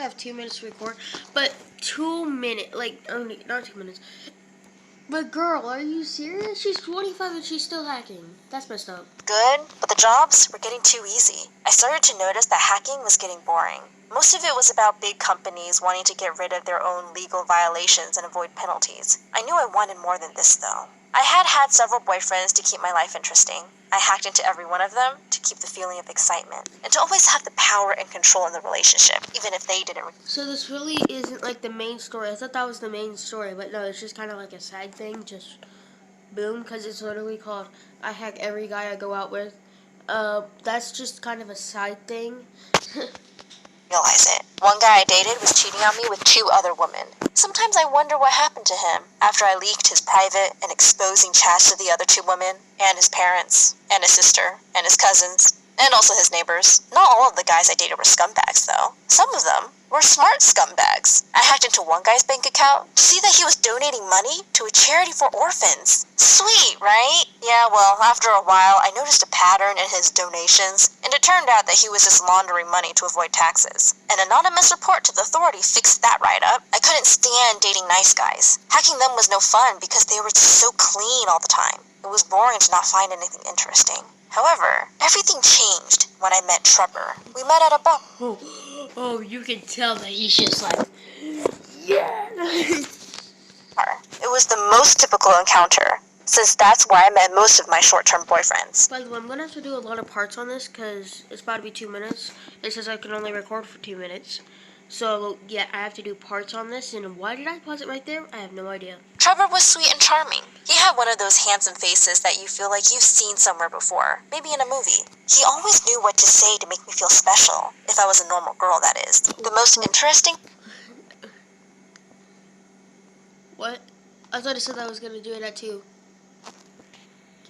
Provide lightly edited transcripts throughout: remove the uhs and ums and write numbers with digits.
have 2 minutes to record, but 2 minutes, not 2 minutes. But girl, are you serious? She's 25 and she's still hacking. That's messed up. Good, but the jobs were getting too easy. I started to notice that hacking was getting boring. Most of it was about big companies wanting to get rid of their own legal violations and avoid penalties. I knew I wanted more than this, though. I had several boyfriends to keep my life interesting. I hacked into every one of them to keep the feeling of excitement and to always have the power and control in the relationship, even if they didn't. So this really isn't like the main story. I thought that was the main story, but no, it's just kind of like a side thing, just boom, because it's literally called I Hack Every Guy I Go Out With. That's just kind of a side thing. Realize it. One guy I dated was cheating on me with 2 other women. Sometimes I wonder what happened to him after I leaked his private and exposing chats to the other 2 women, and his parents, and his sister, and his cousins, and also his neighbors. Not all of the guys I dated were scumbags, though. Some of them were smart scumbags. I hacked into one guy's bank account to see that he was donating money to a charity for orphans. Sweet, right? Yeah, well, after a while, I noticed a pattern in his donations, and it turned out that he was just laundering money to avoid taxes. An anonymous report to the authority fixed that right up. I couldn't stand dating nice guys. Hacking them was no fun because they were just so clean all the time. It was boring to not find anything interesting. However, everything changed when I met Trevor. We met at a bar. Oh, you can tell that he's just like, yeah. It was the most typical encounter, since that's where I met most of my short-term boyfriends. By the way, I'm going to have to do a lot of parts on this because it's about to be 2 minutes. It says I can only record for 2 minutes. So, yeah, I have to do parts on this. And why did I pause it right there? I have no idea. Trevor was sweet and charming. He had one of those handsome faces that you feel like you've seen somewhere before, maybe in a movie. He always knew what to say to make me feel special, if I was a normal girl, that is. The most interesting... What? I thought it said I was going to do that too.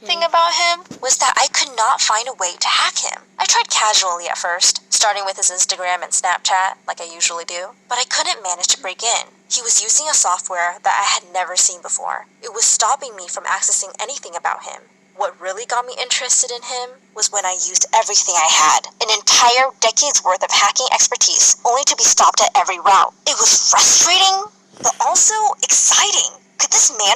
thing about him was that I could not find a way to hack him. I tried casually at first, starting with his Instagram and Snapchat, like I usually do, but I couldn't manage to break in. He was using a software that I had never seen before. It was stopping me from accessing anything about him. What really got me interested in him was when I used everything I had, an entire decade's worth of hacking expertise, only to be stopped at every route. It was frustrating, but also exciting. Could this man